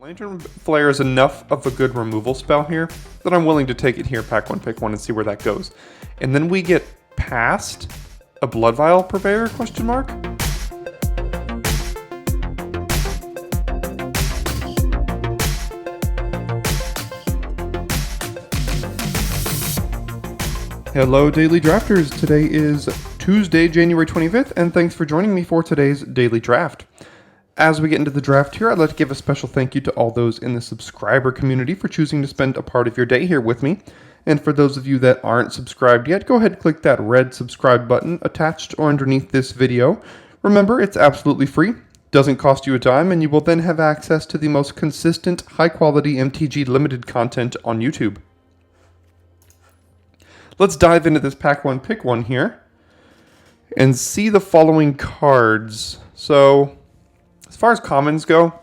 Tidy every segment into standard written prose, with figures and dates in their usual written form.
Lantern Flare is enough of a good removal spell here that I'm willing to take it here, pack one, pick one, and see where that goes. And then we get past a Blood Vial Purveyor, question mark? Hello, Daily Drafters. Today is Tuesday, January 25th, and thanks for joining me for today's Daily Draft. As we get into the draft here, I'd like to give a special thank you to all those in the subscriber community for choosing to spend a part of your day here with me. And for those of you that aren't subscribed yet, go ahead and click that red subscribe button attached or underneath this video. Remember, it's absolutely free, doesn't cost you a dime, and you will then have access to the most consistent, high-quality MTG Limited content on YouTube. Let's dive into this pack one, pick one here and see the following cards. So, as far as commons go,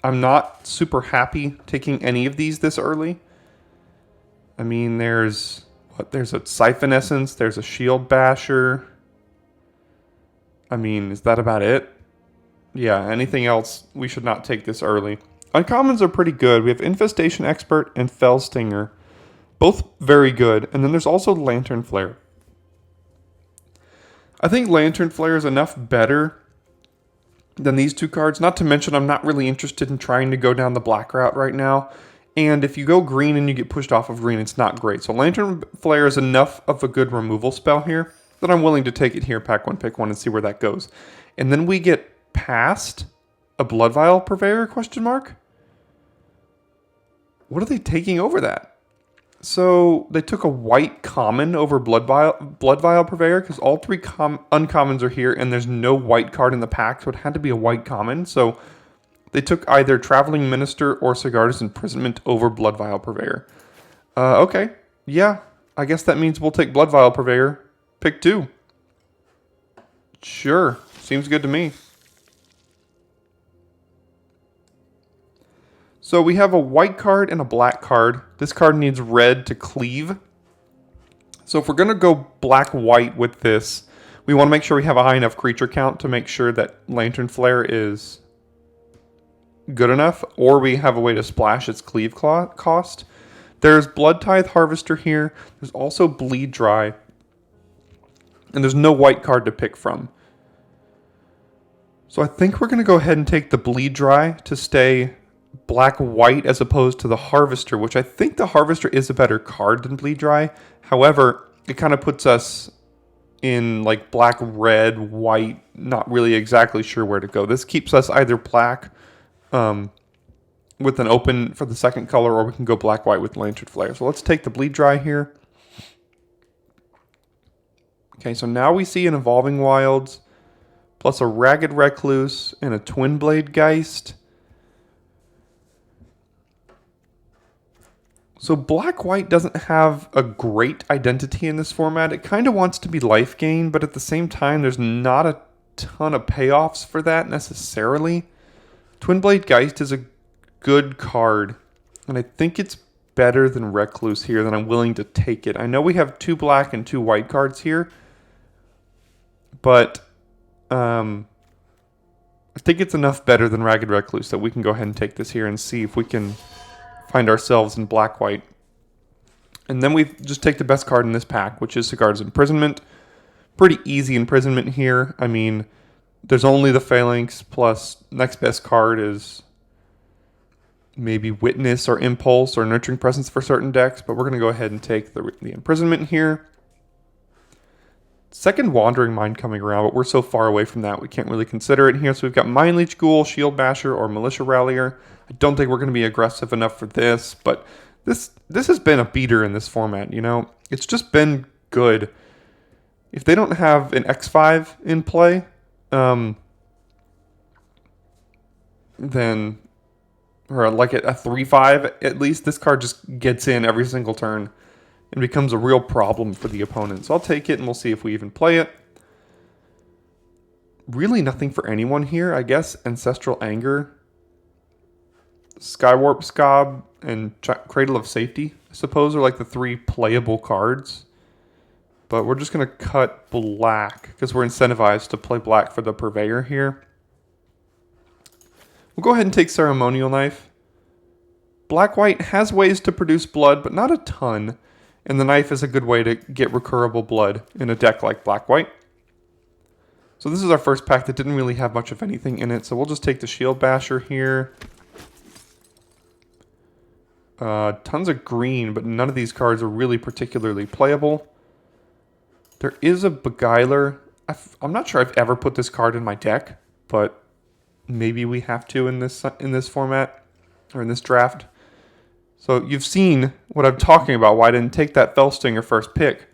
I'm not super happy taking any of these this early. I mean, there's a Siphon Essence, there's a Shield Basher. I mean, is that about it? Yeah, anything else, we should not take this early. Uncommons are pretty good. We have Infestation Expert and Fell Stinger. Both very good. And then there's also Lantern Flare. I think Lantern Flare is enough better than these two cards. Not to mention, I'm not really interested in trying to go down the black route right now. And if you go green and you get pushed off of green, it's not great. So Lantern Flare is enough of a good removal spell here that I'm willing to take it here, pack one, pick one, and see where that goes. And then we get past a Blood Vial Purveyor, question mark? What are they taking over that? So they took a white common over Blood Vial Purveyor because all three uncommons are here and there's no white card in the pack, so it had to be a white common. So they took either Traveling Minister or Sigarda's Imprisonment over Blood Vial Purveyor. Okay, yeah, I guess that means we'll take Blood Vial Purveyor. Pick two. Sure, seems good to me. So we have a white card and a black card. This card needs red to cleave. So if we're going to go black-white with this, we want to make sure we have a high enough creature count to make sure that Lantern Flare is good enough, or we have a way to splash its cleave cost. There's Blood Tithe Harvester here. There's also Bleed Dry. And there's no white card to pick from. So I think we're going to go ahead and take the Bleed Dry to stay black-white as opposed to the Harvester, which I think the Harvester is a better card than Bleed Dry. However, it kind of puts us in like black, red, white, not really exactly sure where to go. This keeps us either black with an open for the second color, or we can go black-white with Lantern Flare. So let's take the Bleed Dry here. Okay, so now we see an Evolving Wilds, plus a Ragged Recluse and a Twin Blade Geist. So black-white doesn't have a great identity in this format. It kind of wants to be life gain, but at the same time, there's not a ton of payoffs for that necessarily. Twin Blade Geist is a good card, and I think it's better than Recluse here, then I'm willing to take it. I know we have two black and two white cards here, but I think it's enough better than Ragged Recluse that we can go ahead and take this here and see if we can find ourselves in black-white. And then we just take the best card in this pack, which is Sigarda's Imprisonment. Pretty easy imprisonment here. I mean, there's only the Phalanx, plus next best card is maybe Witness or Impulse or Nurturing Presence for certain decks, but we're going to go ahead and take the Imprisonment here. Second Wandering Mind coming around, but we're so far away from that we can't really consider it here. So we've got Mind Leech Ghoul, Shield Basher, or Militia Rallier. I don't think we're going to be aggressive enough for this, but this has been a beater in this format, you know? It's just been good. If they don't have an X5 in play, then, or like a 3-5, at least this card just gets in every single turn and becomes a real problem for the opponent. So I'll take it and we'll see if we even play it. Really nothing for anyone here, I guess. Ancestral Anger, Skywarp Scob, and Cradle of Safety, I suppose, are like the three playable cards. But we're just going to cut black because we're incentivized to play black for the Purveyor here. We'll go ahead and take Ceremonial Knife. Black-white has ways to produce blood, but not a ton. And the knife is a good way to get recurable blood in a deck like black-white. So this is our first pack that didn't really have much of anything in it. So we'll just take the Shield Basher here. Tons of green, but none of these cards are really particularly playable. There is a Beguiler. I'm not sure I've ever put this card in my deck, but maybe we have to in this format or in this draft. So you've seen what I'm talking about, why I didn't take that Fellstinger first pick.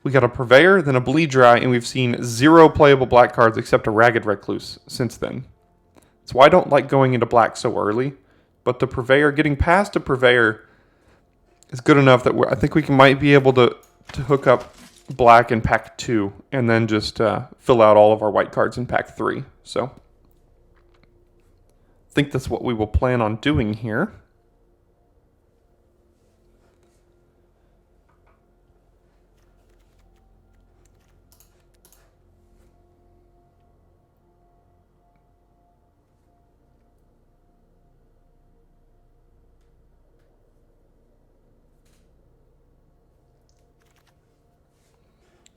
We got a Purveyor, then a Bleed Dry, and we've seen 0 playable black cards except a Ragged Recluse since then. That's why I don't like going into black so early. But the Purveyor, getting past a Purveyor is good enough that I think we might be able to hook up black in pack 2 and then just fill out all of our white cards in pack 3. So I think that's what we will plan on doing here.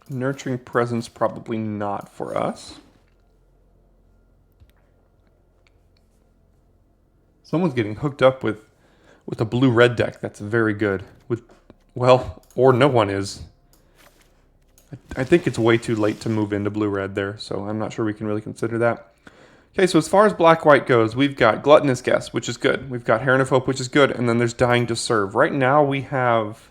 Nurturing Presence, probably not for us. Someone's getting hooked up with a blue-red deck that's very good. Well, or no one is. I think it's way too late to move into blue-red there, so I'm not sure we can really consider that. Okay, so as far as black-white goes, we've got Gluttonous Guest, which is good. We've got Heron of Hope, which is good, and then there's Dying to Serve. Right now we have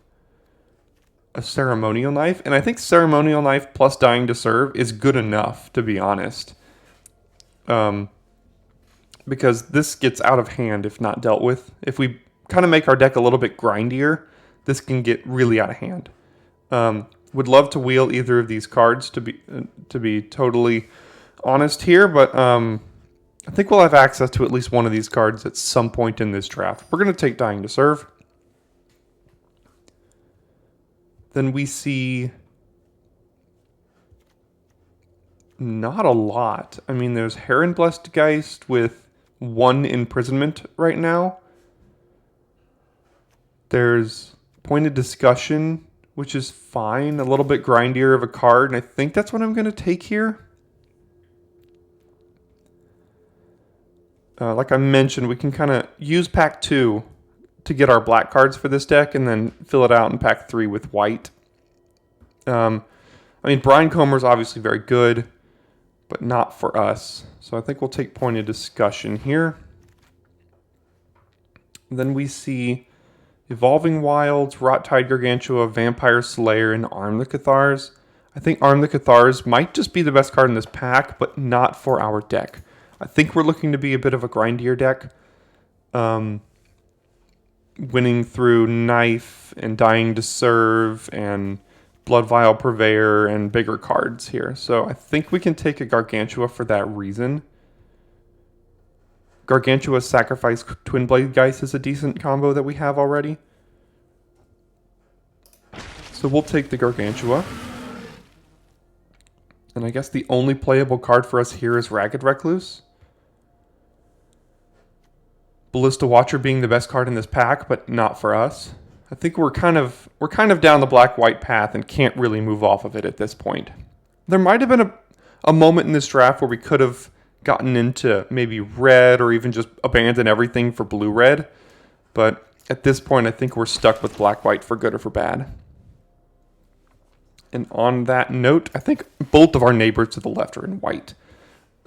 a Ceremonial Knife, and I think Ceremonial Knife plus Dying to Serve is good enough, to be honest. Because this gets out of hand if not dealt with. If we kind of make our deck a little bit grindier, this can get really out of hand. Would love to wheel either of these cards to be totally honest here, but I think we'll have access to at least one of these cards at some point in this draft. We're going to take Dying to Serve. Then we see not a lot. I mean, there's Heron Blessed Geist with 1 imprisonment right now. There's Pointed Discussion, which is fine. A little bit grindier of a card, and I think that's what I'm going to take here. Like I mentioned, we can kind of use pack 2 to get our black cards for this deck and then fill it out in pack 3 with white. I mean, Brine-Comber is obviously very good, but not for us. So I think we'll take Pointed Discussion here. Then we see Evolving Wilds, Rot-Tide Gargantua, Vampire Slayer, and Arm the Cathars. I think Arm the Cathars might just be the best card in this pack, but not for our deck. I think we're looking to be a bit of a grindier deck. Winning through Knife and Dying to Serve and Blood Vial Purveyor and bigger cards here. So I think we can take a Gargantua for that reason. Gargantua Sacrifice Twin Blade Geist is a decent combo that we have already. So we'll take the Gargantua. And I guess the only playable card for us here is Ragged Recluse. Ballista Watcher being the best card in this pack, but not for us. I think we're kind of down the black-white path and can't really move off of it at this point. There might have been a moment in this draft where we could have gotten into maybe red or even just abandon everything for blue-red. But at this point, I think we're stuck with black-white for good or for bad. And on that note, I think both of our neighbors to the left are in white.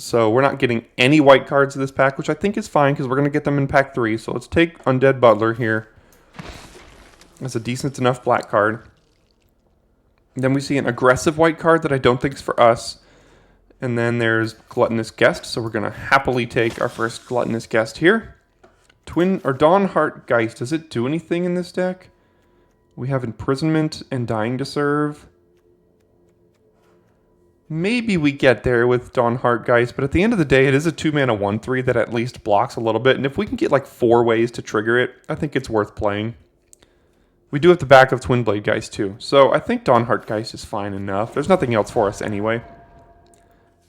So we're not getting any white cards in this pack, which I think is fine because we're going to get them in pack 3. So let's take Undead Butler here. That's a decent enough black card. Then we see an aggressive white card that I don't think is for us. And then there's Gluttonous Guest. So we're going to happily take our first Gluttonous Guest here. Dawnheart Geist. Does it do anything in this deck? We have Imprisonment and Dying to Serve. Maybe we get there with Dawnheart Geist, but at the end of the day, it is a 2-mana 1/3 that at least blocks a little bit. And if we can get like 4 ways to trigger it, I think it's worth playing. We do have the back of Twin Blade Geist too, so I think Dawnheart Geist is fine enough. There's nothing else for us anyway.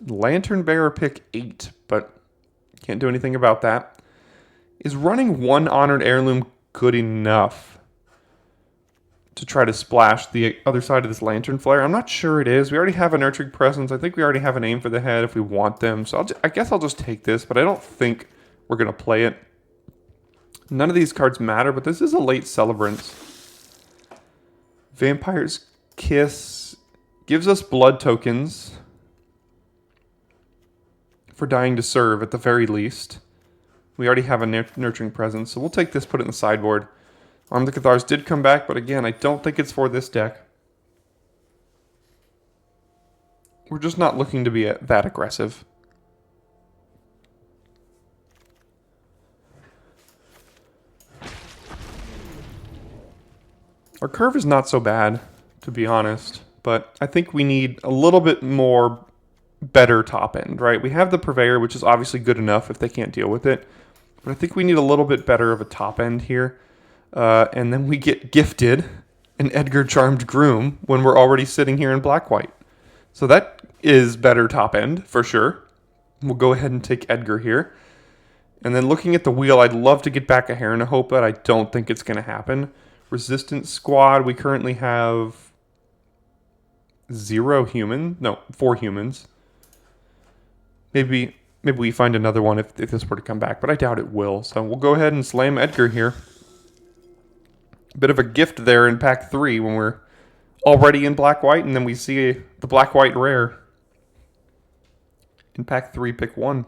Lantern Bearer pick 8, but Can't do anything about that. Is running one Honored Heirloom good enough to try to splash the other side of this Lantern Flare? I'm not sure it is. We already have a Nurturing Presence. I think we already have an Aim for the Head if we want them. So I guess I'll just take this, but I don't think we're going to play it. None of these cards matter, but this is a late Celebrant. Vampire's Kiss gives us blood tokens for Dying to Serve at the very least. We already have a Nurturing Presence, so we'll take this, put it in the sideboard. Arm the Cathars did come back, but again, I don't think it's for this deck. We're just not looking to be that aggressive. Our curve is not so bad, to be honest, but I think we need a little bit more better top end, right? We have the Purveyor, which is obviously good enough if they can't deal with it, but I think we need a little bit better of a top end here. And then we get gifted an Edgar Charmed Groom when we're already sitting here in black-white. So that is better top end, for sure. We'll go ahead and take Edgar here. And then looking at the wheel, I'd love to get back a Heron of Hope, but I don't think it's going to happen. Resistance Squad, we currently have 4 humans. Maybe we find another one if this were to come back, but I doubt it will. So we'll go ahead and slam Edgar here. A bit of a gift there in pack 3 when we're already in black-white, and then we see the black-white rare. In pack 3, pick 1.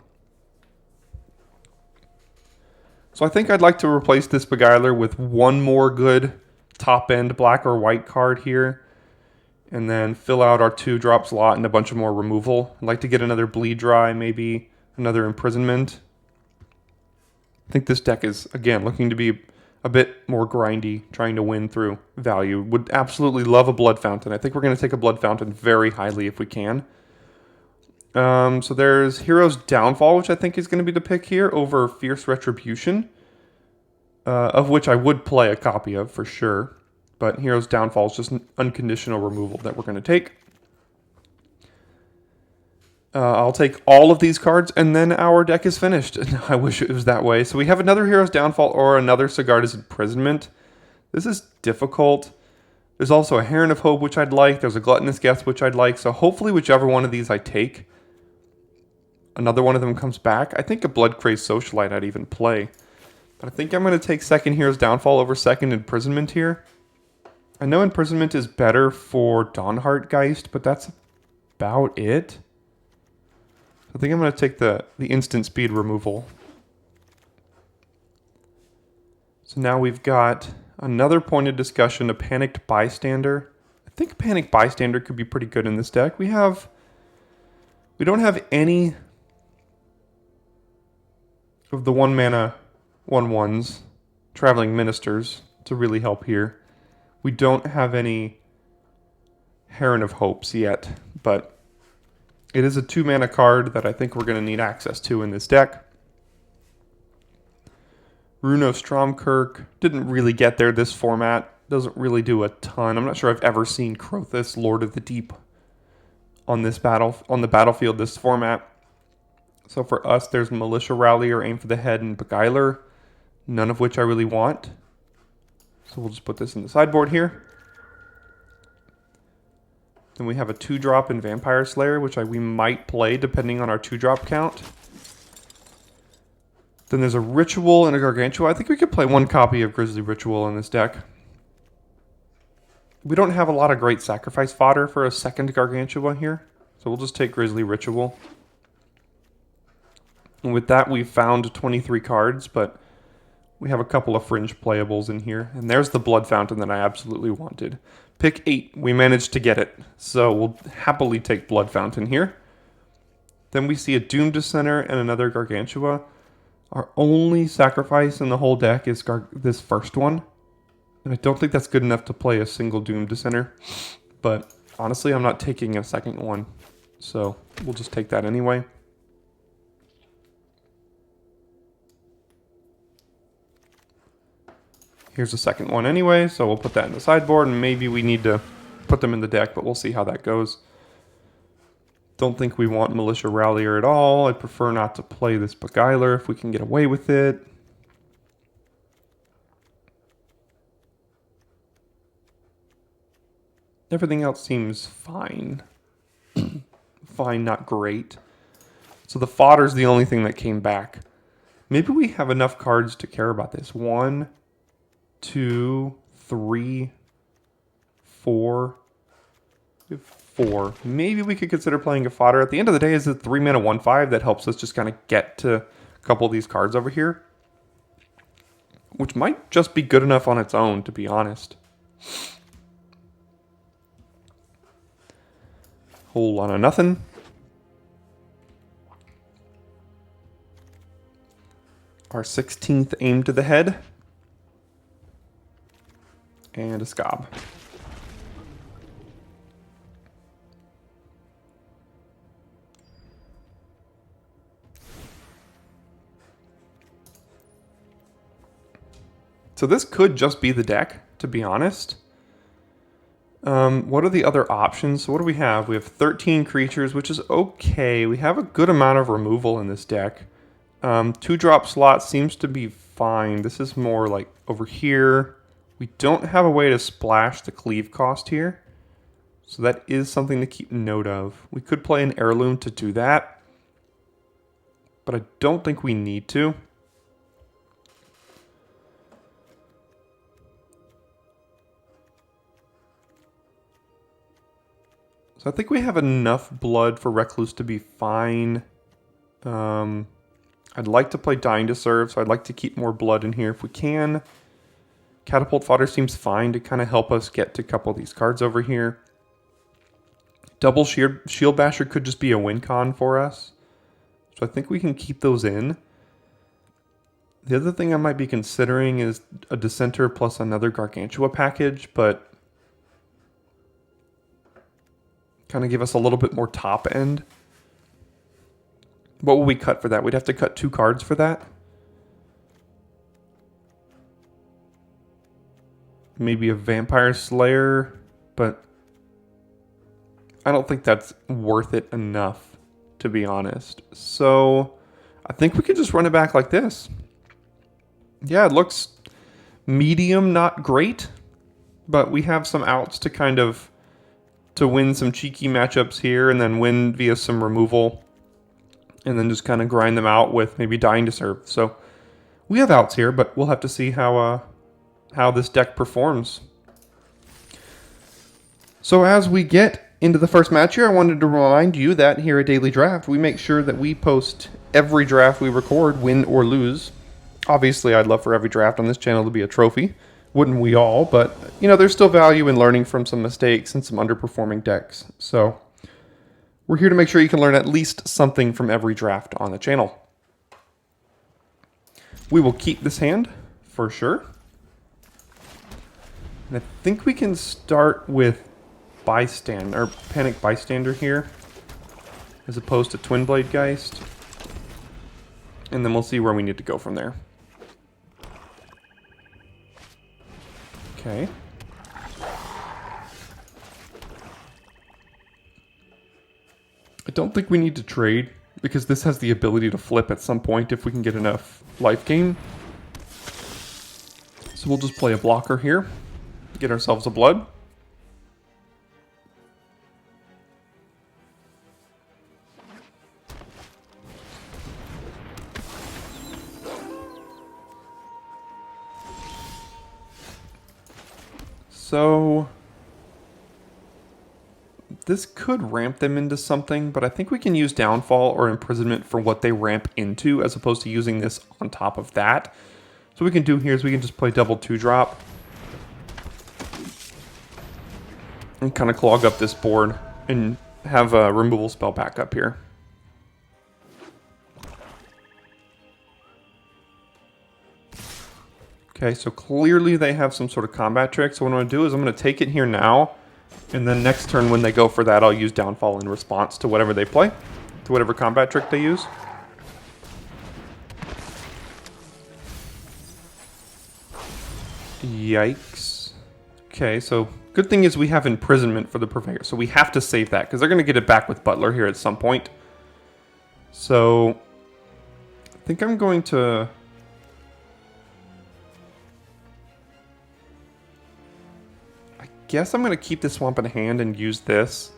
So I think I'd like to replace this Beguiler with one more good top-end black or white card here. And then fill out our 2-drop slot and a bunch of more removal. I'd like to get another Bleed Dry, maybe another Imprisonment. I think this deck is, again, looking to be a bit more grindy, trying to win through value. Would absolutely love a Blood Fountain. I think we're going to take a Blood Fountain very highly if we can. So there's Hero's Downfall, which I think is going to be the pick here, over Fierce Retribution, of which I would play a copy of for sure. But Hero's Downfall is just an unconditional removal that we're going to take. I'll take all of these cards, and then our deck is finished. I wish it was that way. So we have another Hero's Downfall or another Sigarda's Imprisonment. This is difficult. There's also a Heron of Hope, which I'd like. There's a Gluttonous Guest, which I'd like. So hopefully whichever one of these I take, another one of them comes back. I think a Blood Crazed Socialite I'd even play. But I think I'm going to take second Hero's Downfall over second Imprisonment here. I know Imprisonment is better for Dawnheart Geist, but that's about it. I think I'm going to take the instant speed removal. So now we've got another point of discussion, a Panicked Bystander. I think Panicked Bystander could be pretty good in this deck. We don't have any of the 1-mana 1/1s, Traveling Ministers, to really help here. We don't have any Heron of Hopes yet, but it is a 2-mana card that I think we're going to need access to in this deck. Runo Stromkirk didn't really get there this format. Doesn't really do a ton. I'm not sure I've ever seen Krothis, Lord of the Deep, on the battlefield this format. So for us, there's Militia Rallier, Aim for the Head, and Beguiler, none of which I really want. So we'll just put this in the sideboard here. Then we have a 2-drop in Vampire Slayer, which we might play depending on our 2-drop count. Then there's a Ritual and a Gargantua. I think we could play one copy of Grizzly Ritual in this deck. We don't have a lot of great sacrifice fodder for a second Gargantua here, so we'll just take Grizzly Ritual. And with that, we've found 23 cards, but we have a couple of fringe playables in here. And there's the Blood Fountain that I absolutely wanted. Pick 8. We managed to get it. So we'll happily take Blood Fountain here. Then we see a Doom Dissenter and another Gargantua. Our only sacrifice in the whole deck is this first one. And I don't think that's good enough to play a single Doom Dissenter. But honestly, I'm not taking a second one. So we'll just take that anyway. Here's a second one anyway, so we'll put that in the sideboard, and maybe we need to put them in the deck, but we'll see how that goes. Don't think we want Militia Rallier at all. I'd prefer not to play this Beguiler if we can get away with it. Everything else seems fine. Fine, not great. So the fodder's the only thing that came back. Maybe we have enough cards to care about this. 1, 2, 3, 4. We have 4. Maybe we could consider playing a fodder. At the end of the day, it's a 3-mana 1/5 that helps us just kind of get to a couple of these cards over here. Which might just be good enough on its own, to be honest. Whole lot of nothing. Our 16th aim to the head. And a scob. So this could just be the deck, to be honest. What are the other options? So what do we have? We have 13 creatures, which is okay. We have a good amount of removal in this deck. 2-drop slot seems to be fine. This is more like over here. We don't have a way to splash the cleave cost here. So that is something to keep note of. We could play an heirloom to do that. But I don't think we need to. So I think we have enough blood for Recluse to be fine. I'd like to play Dying to Serve, so I'd like to keep more blood in here if we can. Catapult Fodder seems fine to kind of help us get to a couple of these cards over here. Double Shield Basher could just be a win con for us. So I think we can keep those in. The other thing I might be considering is a Dissenter plus another Gargantua package, but kind of give us a little bit more top end. What will we cut for that? We'd have to cut 2 cards for that. Maybe a Vampire Slayer, but I don't think that's worth it enough, to be honest. So I think we could just run it back like this. Yeah, it looks medium, not great, but we have some outs to kind of to win some cheeky matchups here and then win via some removal and then just kind of grind them out with maybe Dying to Serve. So we have outs here, but we'll have to see how this deck performs. So as we get into the first match here, I wanted to remind you that here at Daily Draft, we make sure that we post every draft we record, win or lose. Obviously, I'd love for every draft on this channel to be a trophy. Wouldn't we all? But, you know, there's still value in learning from some mistakes and some underperforming decks. So we're here to make sure you can learn at least something from every draft on the channel. We will keep this hand for sure. And I think we can start with Bystander, or Panic Bystander here, as opposed to Twin Blade Geist. And then we'll see where we need to go from there. Okay. I don't think we need to trade, because this has the ability to flip at some point if we can get enough life gain. So we'll just play a blocker here, get ourselves a blood. So this could ramp them into something, but I think we can use Downfall or Imprisonment for what they ramp into, as opposed to using this on top of that. So what we can do here is we can just play double 2-drop and kind of clog up this board and have a removal spell back up here. Okay, so clearly they have some sort of combat trick. So what I'm going to do is I'm going to take it here now, and then next turn when they go for that, I'll use Downfall in response to whatever they play, to whatever combat trick they use. Yikes. Okay, so good thing is we have imprisonment for the purveyor, so we have to save that because they're going to get it back with Butler here at some point. So I think I'm going to... I guess I'm going to keep this swamp in hand and use this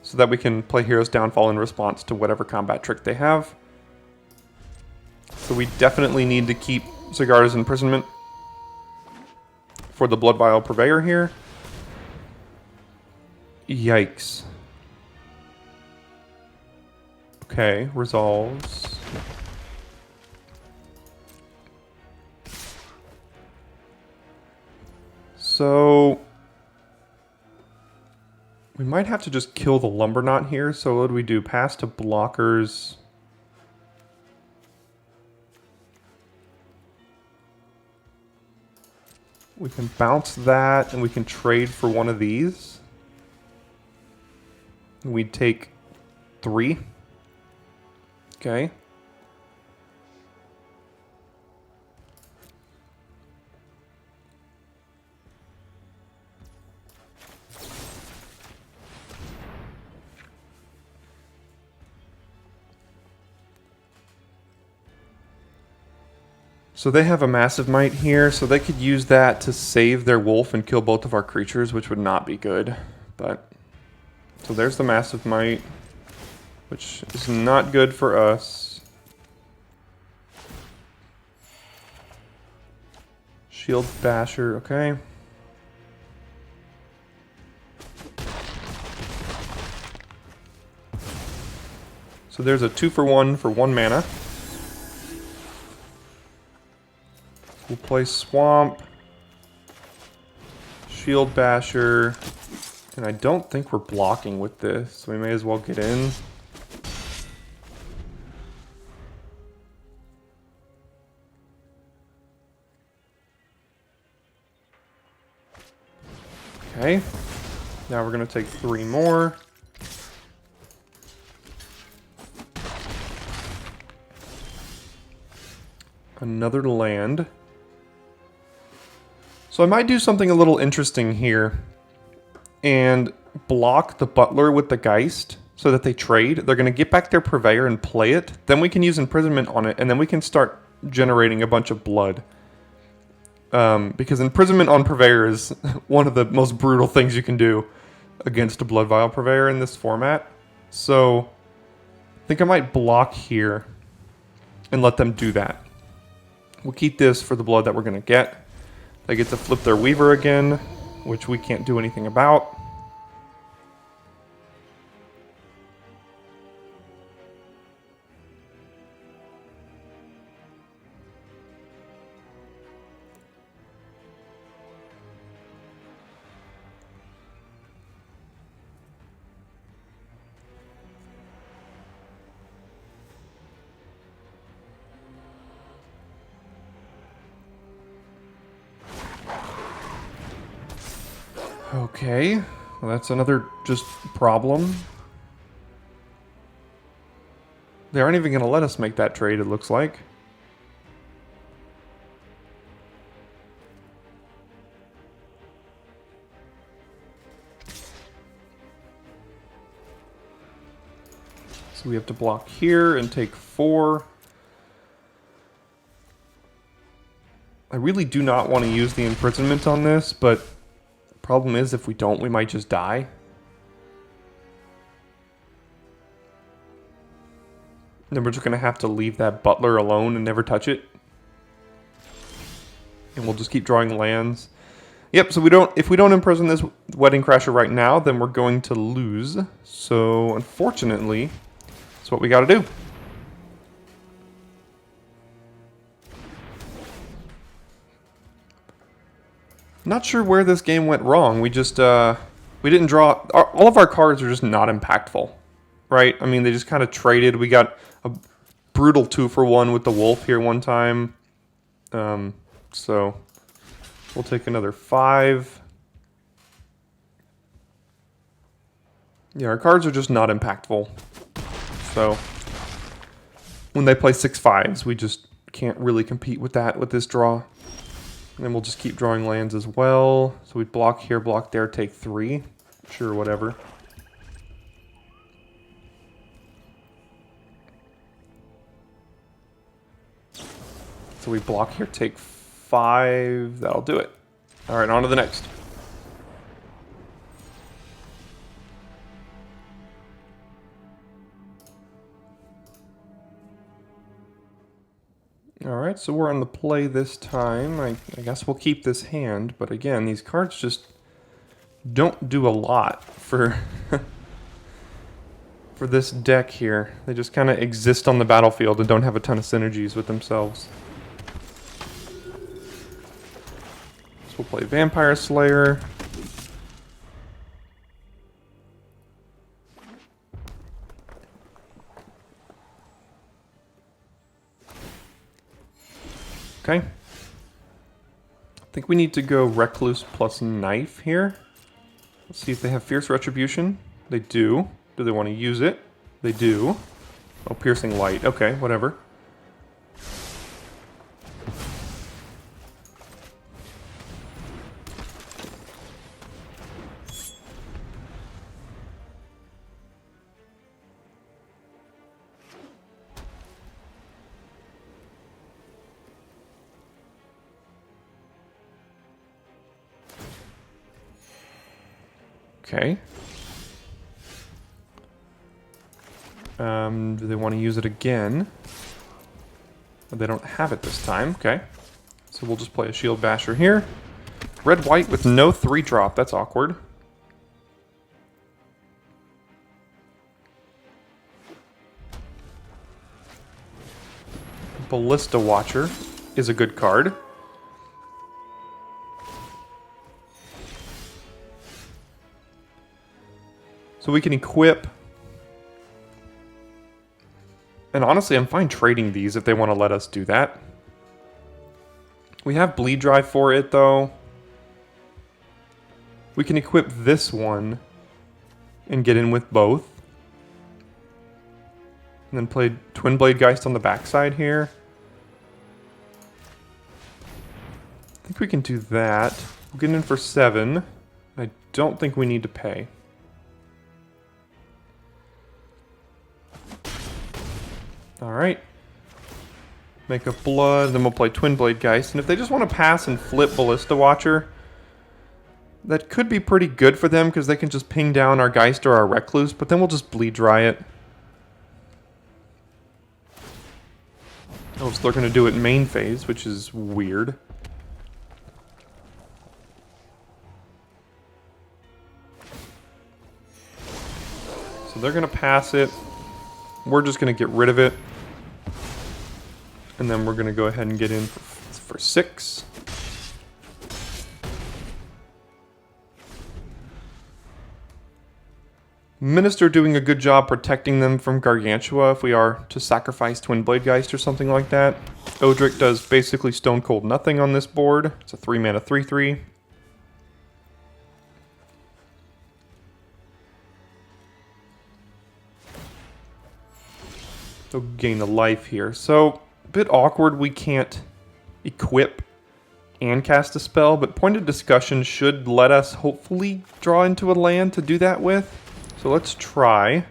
so that we can play Hero's Downfall in response to whatever combat trick they have. So we definitely need to keep Sigarda's imprisonment for the Blood Vial Purveyor here. Yikes. Okay, resolves. So we might have to just kill the Lumberknot here. So what do we do? Pass to blockers. We can bounce that, and we can trade for one of these. We take 3. Okay. So they have a Massive Might here, so they could use that to save their wolf and kill both of our creatures, which would not be good. But so there's the Massive Might, which is not good for us. Shield Basher, okay. So there's a 2-for-1 for 1 mana. We'll play Swamp, Shield Basher, and I don't think we're blocking with this, so we may as well get in. Okay, now we're going to take 3 more. Another land. So I might do something a little interesting here and block the Butler with the Geist so that they trade. They're going to get back their Purveyor and play it. Then we can use Imprisonment on it, and then we can start generating a bunch of blood. Because Imprisonment on Purveyor is one of the most brutal things you can do against a Blood Vial Purveyor in this format. So I think I might block here and let them do that. We'll keep this for the blood that we're going to get. They get to flip their Weaver again, which we can't do anything about. Okay, well, that's another just problem. They aren't even going to let us make that trade, it looks like. So we have to block here and take 4. I really do not want to use the imprisonment on this, but problem is, if we don't, we might just die. Then we're just going to have to leave that Butler alone and never touch it. And we'll just keep drawing lands. Yep, so if we don't imprison this Wedding Crasher right now, then we're going to lose. So, unfortunately, that's what we got to do. Not sure where this game went wrong. We just, we didn't draw... all of our cards are just not impactful, right? I mean, they just kind of traded. We got a brutal 2-for-1 with the Wolf here one time. So, we'll take another 5. Yeah, our cards are just not impactful. So, when they play 6/5s, we just can't really compete with that with this draw. And then we'll just keep drawing lands as well. So we block here, block there, take 3. Sure, whatever. So we block here, take 5. That'll do it. All right, on to the next. Alright, so we're on the play this time. I guess we'll keep this hand, but again, these cards just don't do a lot for for this deck here. They just kind of exist on the battlefield and don't have a ton of synergies with themselves. So we'll play Vampire Slayer. Okay. I think we need to go Recluse plus Knife here. Let's see if they have Fierce Retribution. They do. Do they want to use it? They do. Oh, Piercing Light. Okay, whatever. Okay. Do they want to use it again? They don't have it this time. Okay. So we'll just play a Shield Basher here. Red-white with no 3-drop. That's awkward. Ballista Watcher is a good card. So we can equip. And honestly, I'm fine trading these if they want to let us do that. We have Bleed Drive for it, though. We can equip this one and get in with both. And then play Twin Blade Geist on the backside here. I think we can do that. We'll get in for 7. I don't think we need to pay. Alright. Make up Blood, then we'll play Twin Blade Geist. And if they just want to pass and flip Ballista Watcher, that could be pretty good for them because they can just ping down our Geist or our Recluse, but then we'll just Bleed Dry it. Oh, so they're going to do it main phase, which is weird. So they're going to pass it. We're just going to get rid of it. And then we're going to go ahead and get in for 6. Minister doing a good job protecting them from Gargantua if we are to sacrifice Twin Blade Geist or something like that. Odric does basically stone cold nothing on this board. It's a 3-mana 3/3. So gain a life here. So a bit awkward we can't equip and cast a spell, but Pointed Discussion should let us hopefully draw into a land to do that with. So let's try.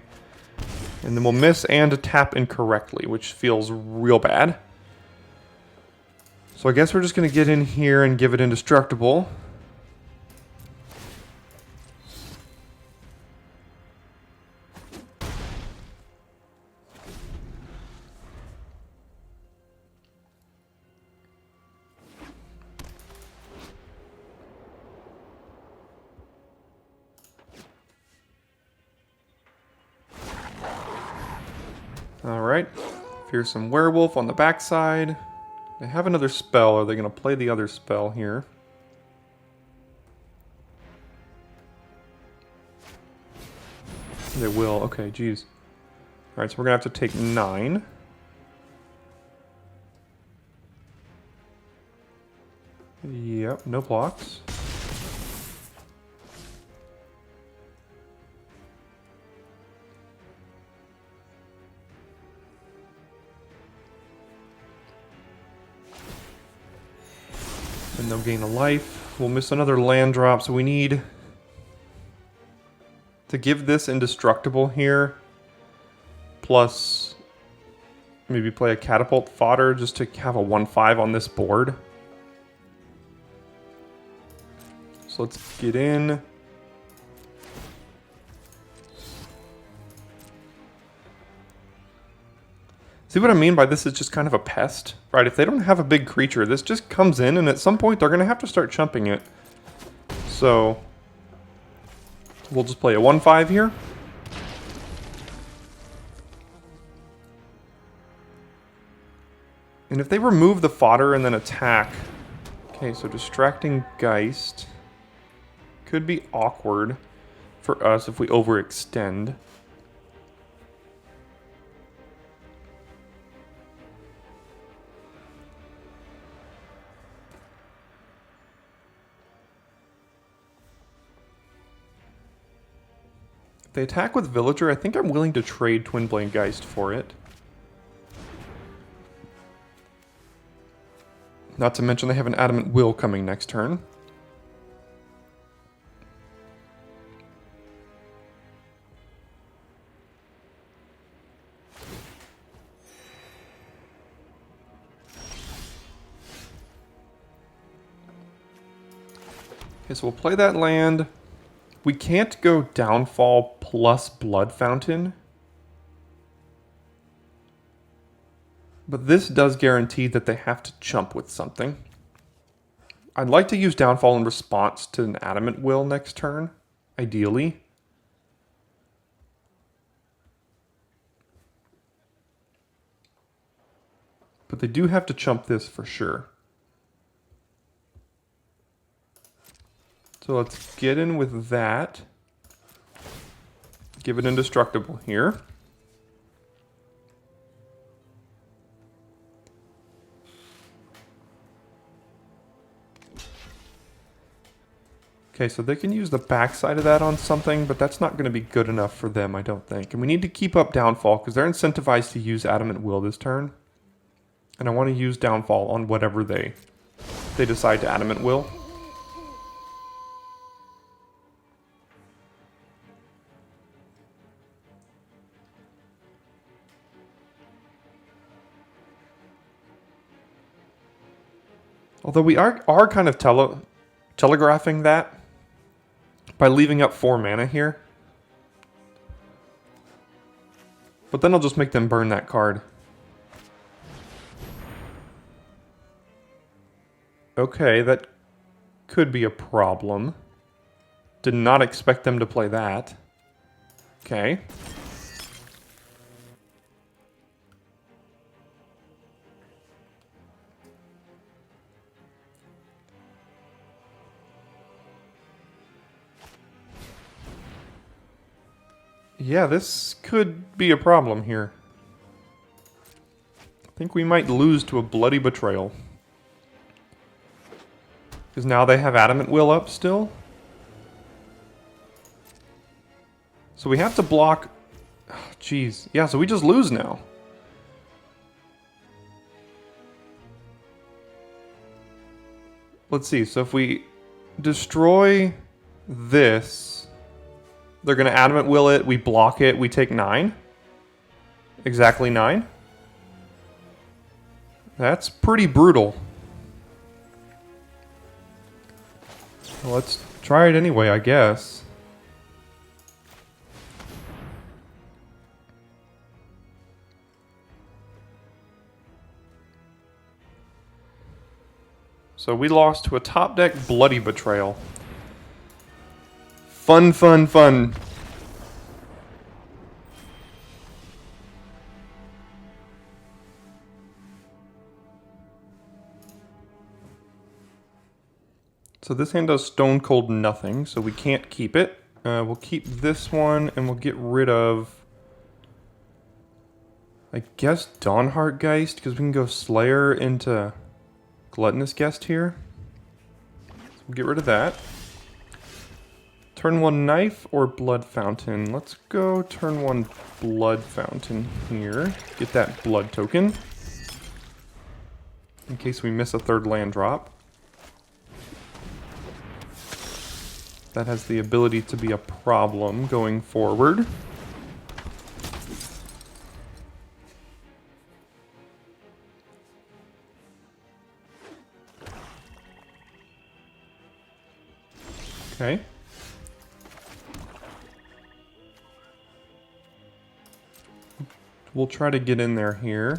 And then we'll miss and tap incorrectly, which feels real bad. So I guess we're just going to get in here and give it indestructible. Alright, Fearsome Werewolf on the backside. They have another spell. Are they going to play the other spell here? They will. Okay, geez. Alright, so we're going to have to take 9. Yep, no blocks. And they'll gain a life. We'll miss another land drop, so we need to give this indestructible here. Plus, maybe play a catapult fodder just to have a 1/5 on this board. So let's get in. See what I mean by this is just kind of a pest, right? If they don't have a big creature, this just comes in and at some point they're going to have to start chumping it. So we'll just play a 1/5 here. And if they remove the fodder and then attack... Okay, so distracting Geist could be awkward for us if we overextend. If they attack with Villager, I think I'm willing to trade Twin Blade Geist for it. Not to mention they have an Adamant Will coming next turn. Okay, so we'll play that land. We can't go Downfall plus Blood Fountain. But this does guarantee that they have to chump with something. I'd like to use Downfall in response to an Adamant Will next turn, ideally. But they do have to chump this for sure. So let's get in with that. Give it indestructible here. Okay, so they can use the backside of that on something, but that's not going to be good enough for them, I don't think. And we need to keep up Downfall, because they're incentivized to use Adamant Will this turn. And I want to use Downfall on whatever they decide to Adamant Will. Although we are kind of telegraphing that by leaving up 4 mana here. But then I'll just make them burn that card. Okay, that could be a problem. Did not expect them to play that. Okay. Yeah, this could be a problem here. I think we might lose to a Bloody Betrayal. Because now they have Adamant Will up still. So we have to block... Jeez. Yeah, so we just lose now. Let's see. So if we destroy this... They're going to Adamant Will it, we block it, we take 9. Exactly 9. That's pretty brutal. Well, let's try it anyway, I guess. So we lost to a top deck Bloody Betrayal. Fun, fun, fun. So this hand does Stone Cold nothing, so we can't keep it. We'll keep this one, and we'll get rid of... I guess Dawnheart Geist, because we can go Slayer into Gluttonous Guest here. So we'll get rid of that. Turn 1 Knife or Blood Fountain? Let's go turn 1 Blood Fountain here. Get that blood token. In case we miss a 3rd land drop. That has the ability to be a problem going forward. Okay. We'll try to get in there here.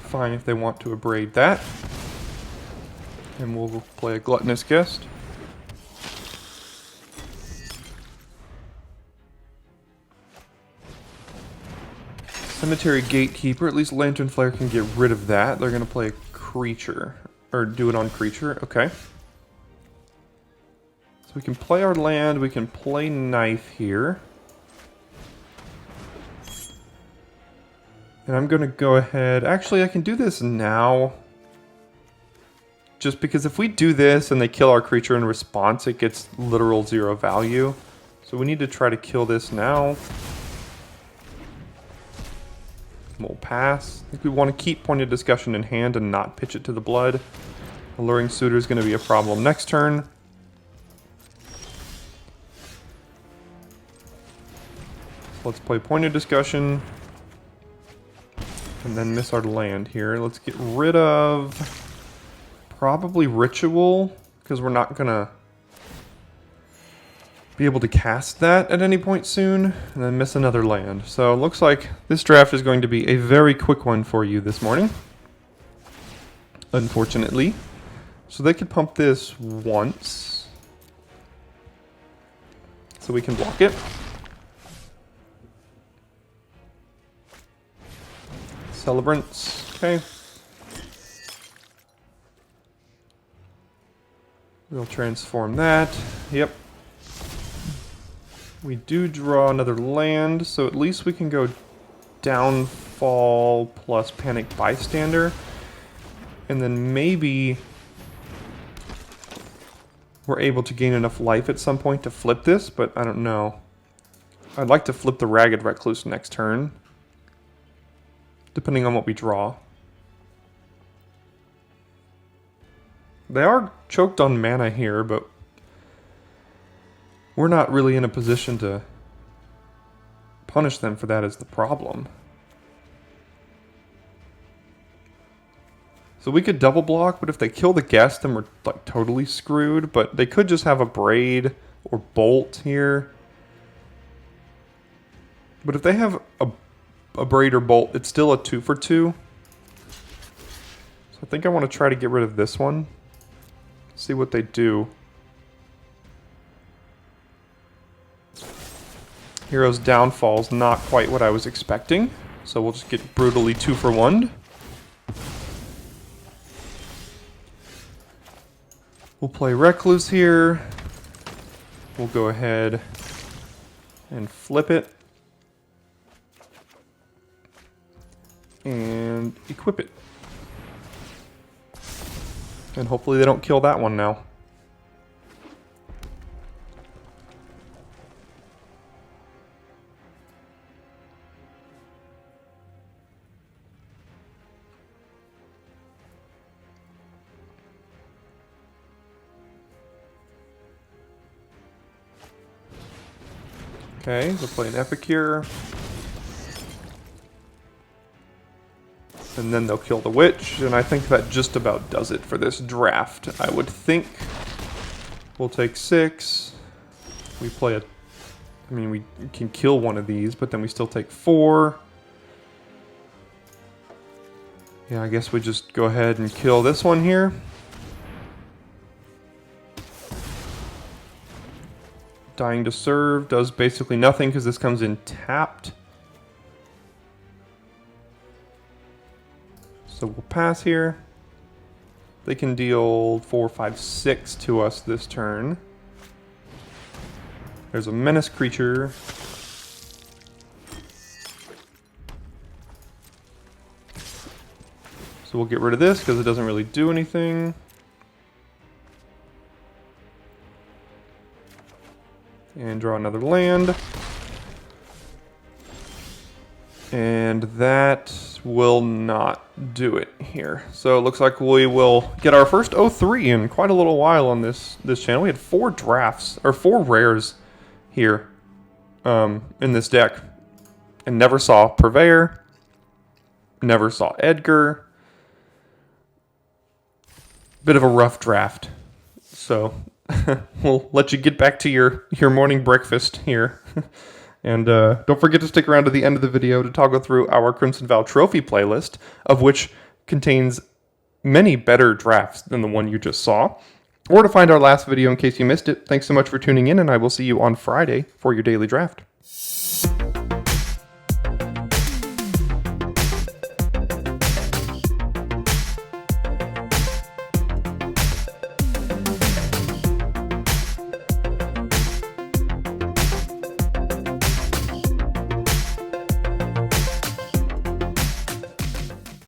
Fine if they want to abrade that. And we'll play a Gluttonous Guest. Cemetery Gatekeeper, at least Lantern Flare can get rid of that. They're going to play a creature, or do it on creature, okay. So we can play our land, we can play Knife here. And I'm going to go ahead, actually I can do this now. Just because if we do this and they kill our creature in response, it gets literal 0 value. So we need to try to kill this now. We'll pass. I think we want to keep Point of Discussion in hand and not pitch it to the blood. Alluring Suitor is going to be a problem next turn. Let's play Point of Discussion. And then miss our land here. Let's get rid of probably Ritual, because we're not going to be able to cast that at any point soon, and then miss another land. So it looks like this draft is going to be a very quick one for you this morning, unfortunately. So they could pump this once, so we can block it. Celebrants, okay. We'll transform that, yep. We do draw another land, so at least we can go Downfall plus Panic Bystander. And then maybe we're able to gain enough life at some point to flip this, but I don't know. I'd like to flip the Ragged Recluse next turn, depending on what we draw. They are choked on mana here, but we're not really in a position to punish them for that is the problem. So we could double block, but if they kill the guest, then we're like totally screwed. But they could just have a Braid or Bolt here. But if they have a Braid or Bolt, it's still a 2 for 2. So I think I want to try to get rid of this one. See what they do. Hero's Downfall's not quite what I was expecting, so we'll just get brutally 2 for 1. We'll play Recluse here. We'll go ahead and flip it. And equip it. And hopefully they don't kill that one now. Okay, we'll play an Epicure. And then they'll kill the Witch, and I think that just about does it for this draft, I would think. We'll take 6. We play a... I mean, we can kill one of these, but then we still take 4. Yeah, I guess we just go ahead and kill this one here. Dying to Serve does basically nothing because this comes in tapped. So we'll pass here. They can deal 4, 5, 6 to us this turn. There's a Menace creature. So we'll get rid of this because it doesn't really do anything. And draw another land. And that will not do it here. So it looks like we will get our first 03 in quite a little while on this channel. We had 4 drafts, or 4 rares here in this deck. And never saw Purveyor, never saw Edgar. Bit of a rough draft. So we'll let you get back to your morning breakfast here. And don't forget to stick around to the end of the video to toggle through our Crimson Vow Trophy playlist, of which contains many better drafts than the one you just saw. Or to find our last video in case you missed it. Thanks so much for tuning in, and I will see you on Friday for your daily draft.